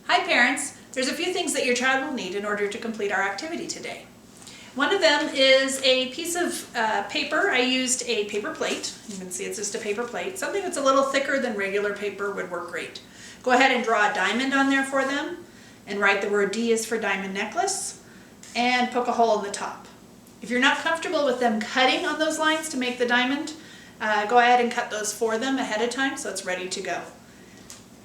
Hi parents, there's a few things that your child will need in order to complete our activity today. One of them is a piece of paper. I used a paper plate. You can see it's just a paper plate. Something that's a little thicker than regular paper would work great. Go ahead and draw a diamond on there for them and write the word D is for diamond necklace and poke a hole in the top. If you're not comfortable with them cutting on those lines to make the diamond, go ahead and cut those for them ahead of time so it's ready to go.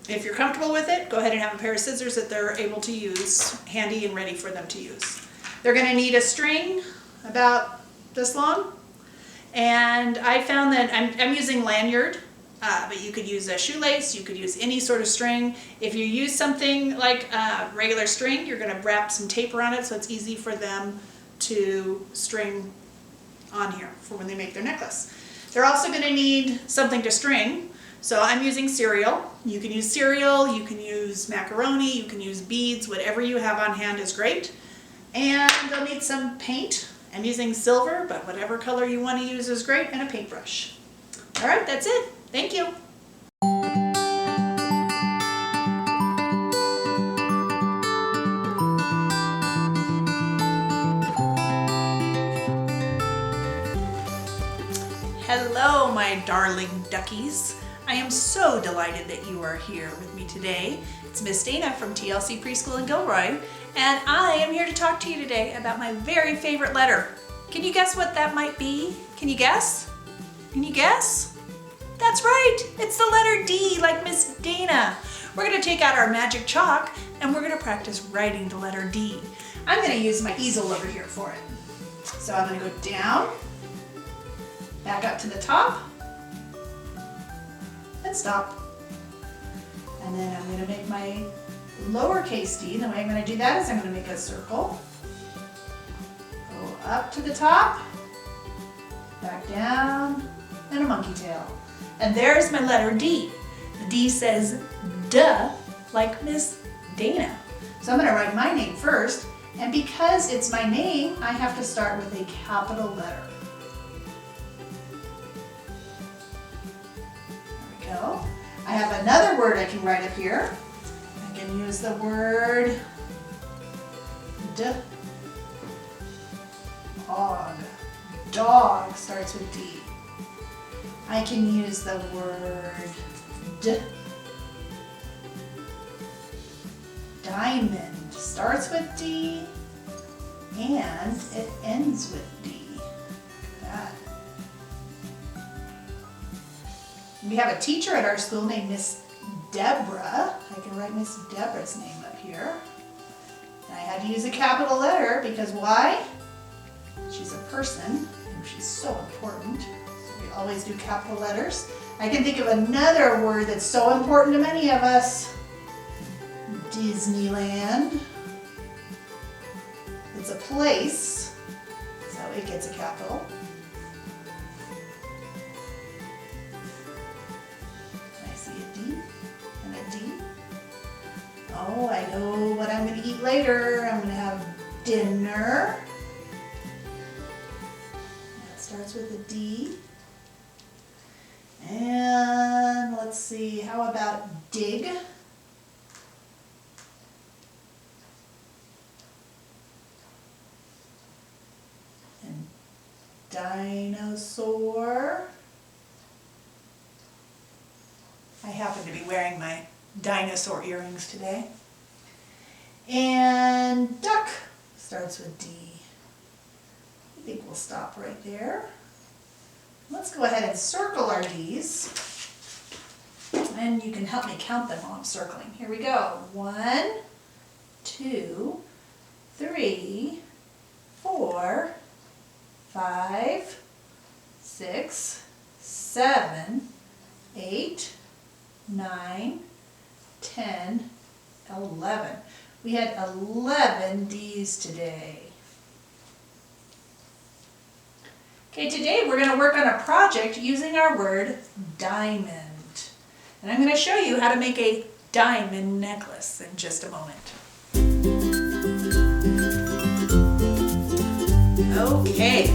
If you're comfortable with it, go ahead and have a pair of scissors that they're able to use, handy and ready for them to use. They're going to need a string about this long, and I found that I'm using lanyard, but you could use a shoelace, you could use any sort of string. If you use something like regular string, you're going to wrap some tape around it so it's easy for them to string on here for when they make their necklace. They're also going to need something to string. So I'm using cereal. You can use cereal, you can use macaroni, you can use beads, whatever you have on hand is great. And they'll need some paint. I'm using silver, but whatever color you want to use is great, and a paintbrush. All right, that's it. Thank you. Hello, my darling duckies. I am so delighted that you are here with me today. It's Miss Dana from TLC Preschool in Gilroy, and I am here to talk to you today about my very favorite letter. Can you guess what that might be? Can you guess? Can you guess? That's right, it's the letter D, like Miss Dana. We're going to take out our magic chalk and we're going to practice writing the letter D. I'm going to use my easel over here for it. So I'm going to go down, back up to the top, and stop. And then I'm going to make my lowercase d. The way I'm going to do that is I'm going to make a circle. Go up to the top, back down, and a monkey tail. And there's my letter D. The D says duh, like Miss Dana. So I'm going to write my name first, and because it's my name, I have to start with a capital letter. Go. I have another word I can write up here. I can use the word dog. Dog starts with D. I can use the word diamond. Starts with D and it ends with D. That. We have a teacher at our school named Miss Deborah. I can write Miss Deborah's name up here. And I had to use a capital letter because why? She's a person and she's so important. So we always do capital letters. I can think of another word that's so important to many of us. Disneyland. It's a place, so it gets a capital. Oh, I know what I'm going to eat later. I'm going to have dinner. That starts with a D. And let's see, how about dig? And dinosaur. I happen to be wearing my dinosaur earrings today. And duck starts with D. I think we'll stop right there. Let's go ahead and circle our D's. And you can help me count them while I'm circling. Here we go. 1, 2, 3, 4, 5, 6, 7, 8, 9, 10, 11. We had 11 D's today. Okay, today we're going to work on a project using our word diamond. And I'm going to show you how to make a diamond necklace in just a moment. Okay.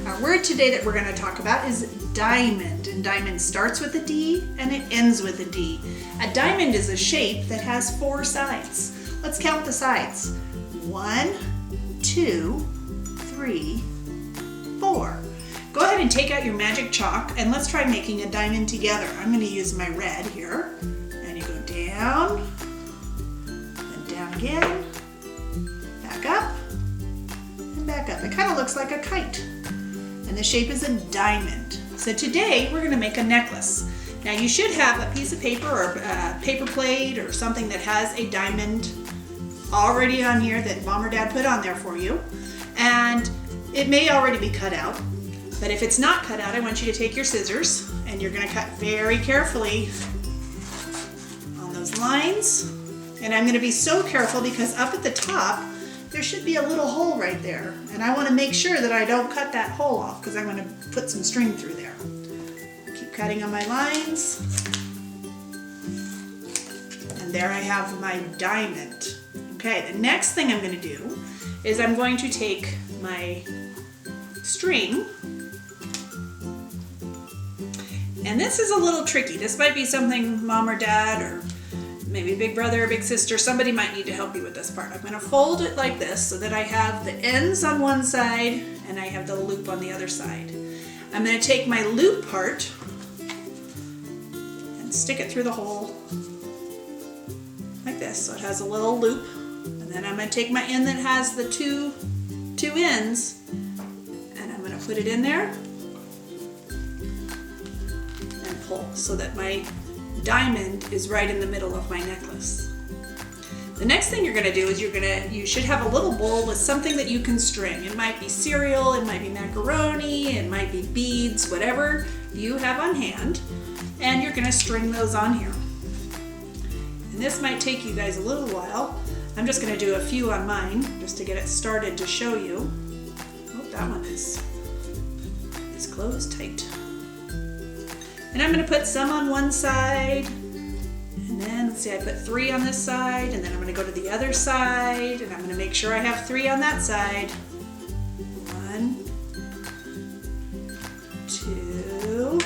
Our word today that we're going to talk about is diamond. and diamond starts with a D and it ends with a D. A diamond is a shape that has 4 sides. Let's count the sides. 1, 2, 3, 4. Go ahead and take out your magic chalk and let's try making a diamond together. I'm going to use my red here. And you go down, then down again, back up, and back up. It kind of looks like a kite. And the shape is a diamond. So today we're going to make a necklace. Now you should have a piece of paper or a paper plate or something that has a diamond already on here that mom or dad put on there for you. And it may already be cut out. But if it's not cut out, I want you to take your scissors and you're going to cut very carefully on those lines. And I'm going to be so careful because up at the top, there should be a little hole right there. And I want to make sure that I don't cut that hole off because I'm going to put some string through there. Keep cutting on my lines. And there I have my diamond. Okay, the next thing I'm going to do is I'm going to take my string. And this is a little tricky. This might be something mom or dad or maybe big brother or big sister, somebody might need to help you with this part. I'm going to fold it like this so that I have the ends on one side and I have the loop on the other side. I'm going to take my loop part and stick it through the hole like this so it has a little loop. And then I'm going to take my end that has the two ends and I'm going to put it in there and pull so that my diamond is right in the middle of my necklace. The next thing you're going to do is you should have a little bowl with something that you can string. It might be cereal, it might be macaroni, it might be beads, whatever you have on hand, and you're going to string those on here. And this might take you guys a little while. I'm just going to do a few on mine just to get it started to show you. Oh, that one is closed tight. And I'm going to put some on one side, and then let's see, I put 3 on this side, and then I'm going to go to the other side, and I'm going to make sure I have 3 on that side. 1, 2,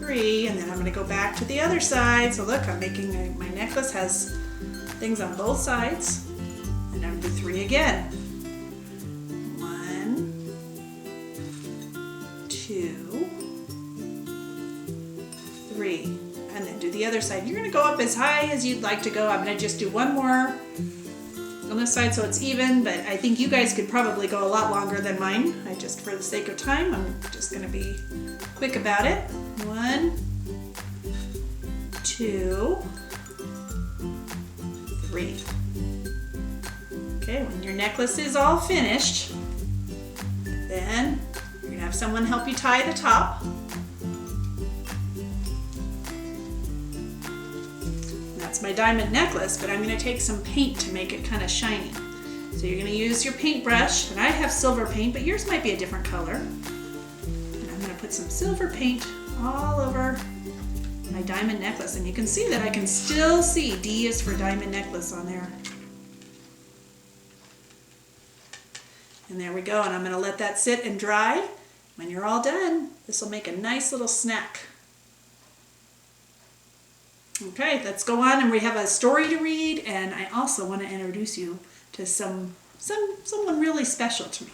3, and then I'm going to go back to the other side. So look, I'm making my necklace has things on both sides, and I'm going to do 3 again. 2, 3, and then do the other side. You're going to go up as high as you'd like to go. I'm going to just do one more on this side so it's even, but I think you guys could probably go a lot longer than mine. Just for the sake of time, I'm just going to be quick about it. 1, 2, 3. Okay, when your necklace is all finished, then you're going to have someone help you tie the top. That's my diamond necklace, but I'm going to take some paint to make it kind of shiny. So you're going to use your paintbrush, and I have silver paint, but yours might be a different color. And I'm going to put some silver paint all over my diamond necklace, and you can see that I can still see D is for diamond necklace on there. And there we go, and I'm going to let that sit and dry. When you're all done, this will make a nice little snack. Okay, let's go on, and we have a story to read, and I also want to introduce you to someone really special to me.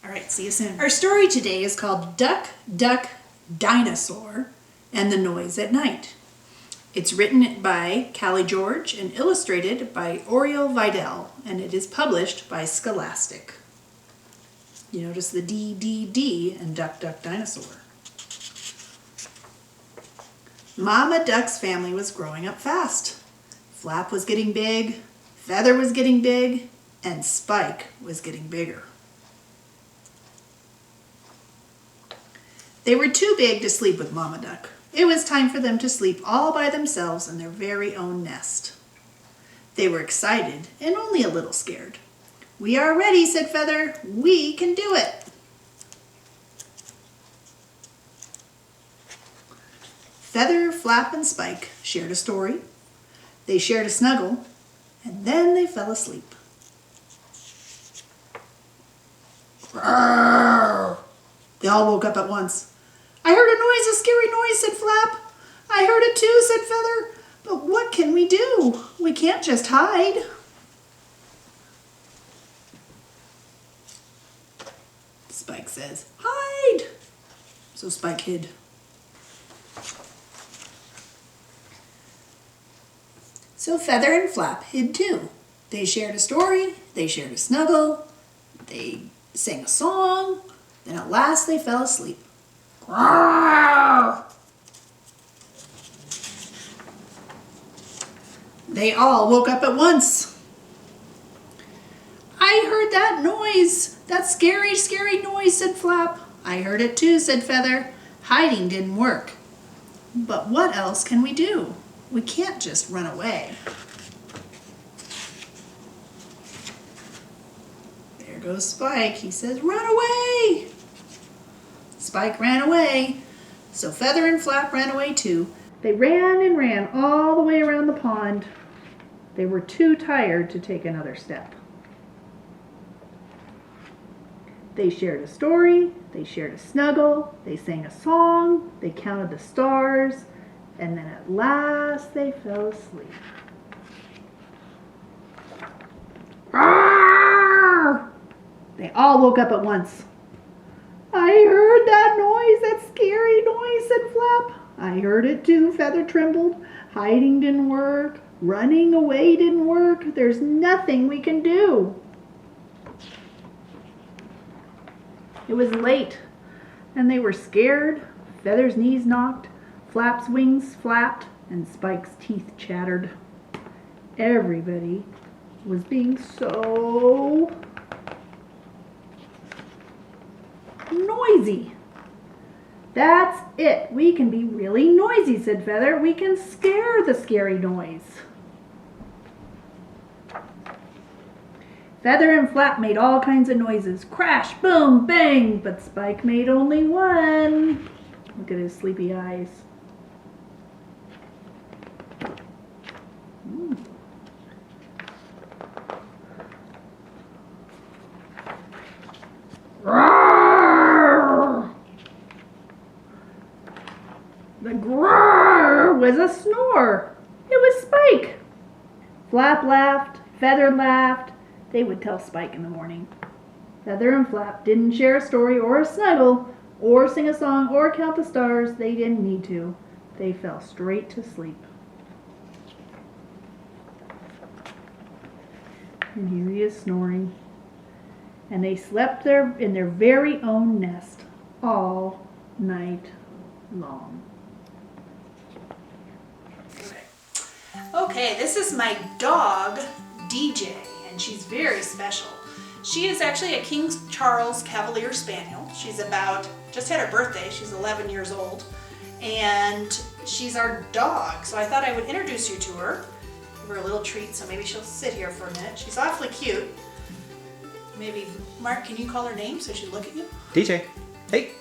All right, see you soon. Our story today is called Duck, Duck, Dinosaur, and the Noise at Night. It's written by Callie George and illustrated by Oriel Vidal, and it is published by Scholastic. You notice the D, D, D in Duck, Duck, Dinosaur. Mama Duck's family was growing up fast. Flap was getting big, Feather was getting big, and Spike was getting bigger. They were too big to sleep with Mama Duck. It was time for them to sleep all by themselves in their very own nest. They were excited and only a little scared. "We are ready," said Feather. "We can do it." Feather, Flap, and Spike shared a story. They shared a snuggle, and then they fell asleep. "Grrr," They all woke up at once. I heard a noise, a scary noise, said Flap. I heard it too, said Feather. But what can we do? We can't just hide. Spike says, hide. So Spike hid. So Feather and Flap hid too. They shared a story, they shared a snuggle, they sang a song, then at last they fell asleep. Grrr! They all woke up at once. I heard that noise, that scary, scary noise, said Flap. I heard it too, said Feather. Hiding didn't work. But what else can we do? We can't just run away. There goes Spike. He says, run away! Spike ran away. So Feather and Flap ran away too. They ran and ran all the way around the pond. They were too tired to take another step. They shared a story, they shared a snuggle, they sang a song, they counted the stars, and then at last they fell asleep. Arr! They all woke up at once. I heard that noise, that scary noise, said Flap. I heard it too, Feather trembled. Hiding didn't work. Running away didn't work. There's nothing we can do. It was late, and they were scared. Feather's knees knocked, Flap's wings flapped, and Spike's teeth chattered. Everybody was being so noisy. That's it. We can be really noisy, said Feather. We can scare the scary noise. Feather and Flap made all kinds of noises. Crash, boom, bang. But Spike made only one. Look at his sleepy eyes. Roar! The grrr was a snore. It was Spike. Flap laughed. Feather laughed. They would tell Spike in the morning. Feather and Flap didn't share a story or a snuggle or sing a song or count the stars. They didn't need to. They fell straight to sleep. And here he is snoring. And they slept there in their very own nest all night long. Okay, this is my dog, DJ, and she's very special. She is actually a King Charles Cavalier Spaniel. She's just had her birthday. She's 11 years old, and she's our dog. So I thought I would introduce you to her, give her a little treat, so maybe she'll sit here for a minute. She's awfully cute. Maybe, Mark, can you call her name so she'll look at you? DJ, hey.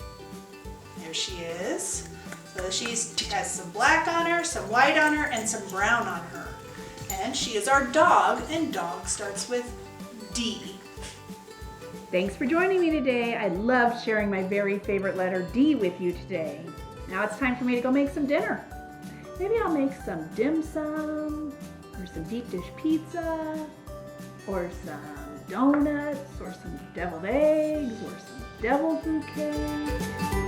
There she is. So she has some black on her, some white on her, and some brown on her. And she is our dog, and dog starts with D. Thanks for joining me today. I loved sharing my very favorite letter D with you today. Now it's time for me to go make some dinner. Maybe I'll make some dim sum, or some deep dish pizza, or some donuts, or some deviled eggs, or some devil food cake.